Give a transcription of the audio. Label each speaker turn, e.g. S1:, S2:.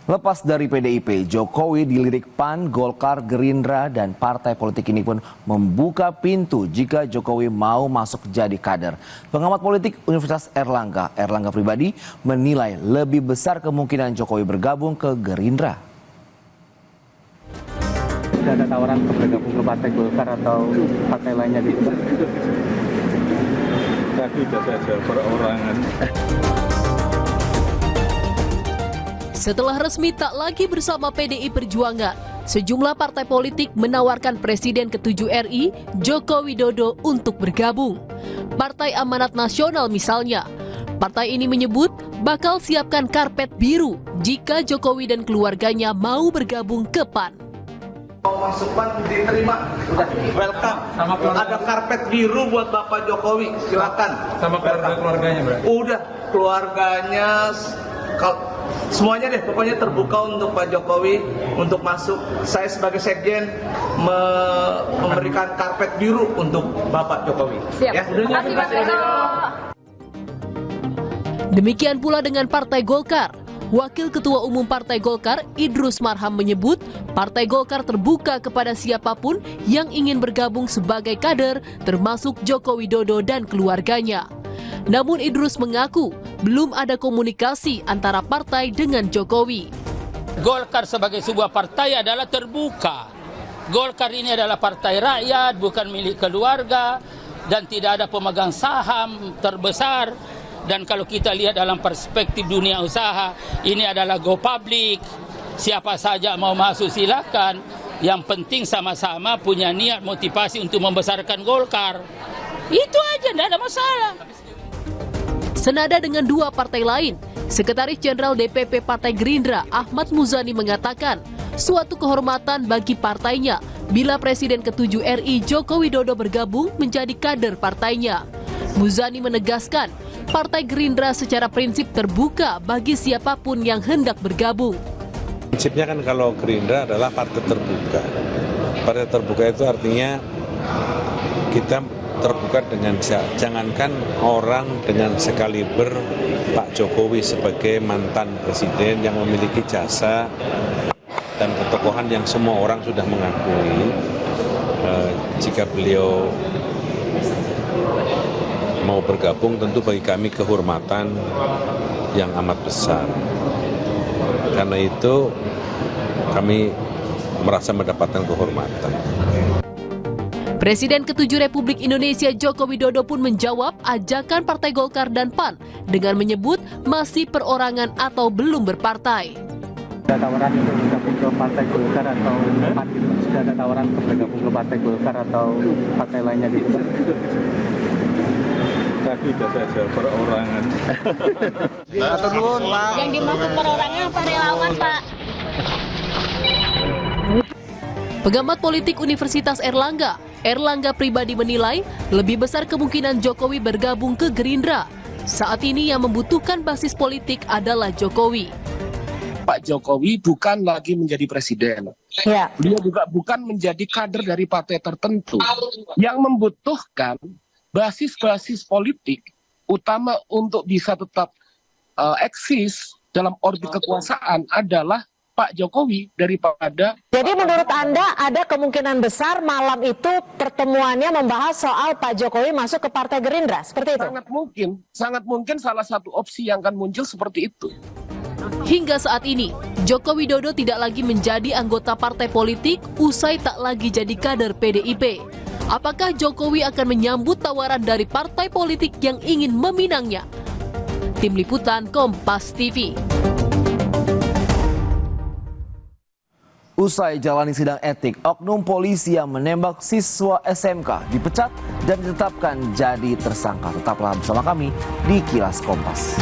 S1: Lepas dari PDIP, Jokowi dilirik PAN, Golkar, Gerindra, dan partai politik ini pun membuka pintu jika Jokowi mau masuk jadi kader. Pengamat politik Universitas Erlangga Pribadi, menilai lebih besar kemungkinan Jokowi bergabung ke Gerindra.
S2: Sudah ada tawaran untuk bergabung ke partai Golkar atau partai lainnya gitu?
S3: Tadi sudah saja perorangan.
S4: Setelah resmi tak lagi bersama PDI Perjuangan, sejumlah partai politik menawarkan Presiden ke-7 RI, Joko Widodo, untuk bergabung. Partai Amanat Nasional misalnya. Partai ini menyebut bakal siapkan karpet biru jika Jokowi dan keluarganya mau bergabung ke PAN.
S5: Masuk PAN diterima, udah welcome. Ada karpet biru buat Bapak Jokowi, silakan.
S3: Sama keluarganya berarti?
S5: Udah, keluarganya, semuanya deh, pokoknya terbuka untuk Pak Jokowi untuk masuk. Saya sebagai sekjen memberikan karpet biru untuk Bapak Jokowi.
S4: Siap.
S5: Ya,
S4: Terima kasih, Pak Jokowi. Demikian pula dengan Partai Golkar. Wakil Ketua Umum Partai Golkar, Idrus Marham, menyebut Partai Golkar terbuka kepada siapapun yang ingin bergabung sebagai kader, termasuk Joko Widodo dan keluarganya. Namun Idrus mengaku belum ada komunikasi antara partai dengan Jokowi.
S6: Golkar sebagai sebuah partai adalah terbuka. Golkar ini adalah partai rakyat, bukan milik keluarga, dan tidak ada pemegang saham terbesar. Dan kalau kita lihat dalam perspektif dunia usaha, ini adalah go public. Siapa saja mau masuk silakan. Yang penting sama-sama punya niat motivasi untuk membesarkan Golkar. Itu aja, tidak ada masalah. Senada dengan dua partai lain, Sekretaris Jenderal DPP Partai Gerindra Ahmad Muzani mengatakan suatu kehormatan bagi partainya bila Presiden ke-7 RI Joko Widodo bergabung menjadi kader partainya. Muzani menegaskan Partai Gerindra secara prinsip terbuka bagi siapapun yang hendak bergabung.
S7: Prinsipnya kan kalau Gerindra adalah partai terbuka. Partai terbuka itu artinya kita terbuka dengan jangankan orang dengan sekaliber Pak Jokowi sebagai mantan presiden yang memiliki jasa dan ketokohan yang semua orang sudah mengakui. Jika beliau mau bergabung, tentu bagi kami kehormatan yang amat besar. Karena itu kami merasa mendapatkan kehormatan.
S4: Presiden ke-7 Republik Indonesia Joko Widodo pun menjawab ajakan Partai Golkar dan PAN dengan menyebut masih perorangan atau belum berpartai.
S2: Sudah ada tawaran untuk bergabung ke partai Golkar atau PAN gitu? Sudah ada tawaran untuk bergabung ke partai Golkar atau partai lainnya gitu?
S3: Tadi sudah saja perorangan.
S8: Yang dimaksud perorangan apa relawan, Pak?
S4: Pengamat politik Universitas Erlangga Pribadi menilai lebih besar kemungkinan Jokowi bergabung ke Gerindra. Saat ini yang membutuhkan basis politik adalah Jokowi.
S9: Pak Jokowi bukan lagi menjadi presiden.
S8: Ya.
S9: Beliau juga bukan menjadi kader dari partai tertentu. Yang membutuhkan basis-basis politik utama untuk bisa tetap eksis dalam orbit kekuasaan adalah Pak Jokowi daripada...
S8: Jadi menurut Anda ada kemungkinan besar malam itu pertemuannya membahas soal Pak Jokowi masuk ke Partai Gerindra, seperti itu?
S9: Sangat mungkin salah satu opsi yang akan muncul seperti itu.
S4: Hingga saat ini, Joko Widodo tidak lagi menjadi anggota partai politik usai tak lagi jadi kader PDIP. Apakah Jokowi akan menyambut tawaran dari partai politik yang ingin meminangnya? Tim Liputan Kompas TV.
S1: Usai jalani sidang etik, oknum polisi yang menembak siswa SMK dipecat dan ditetapkan jadi tersangka. Tetaplah bersama kami di Kilas Kompas.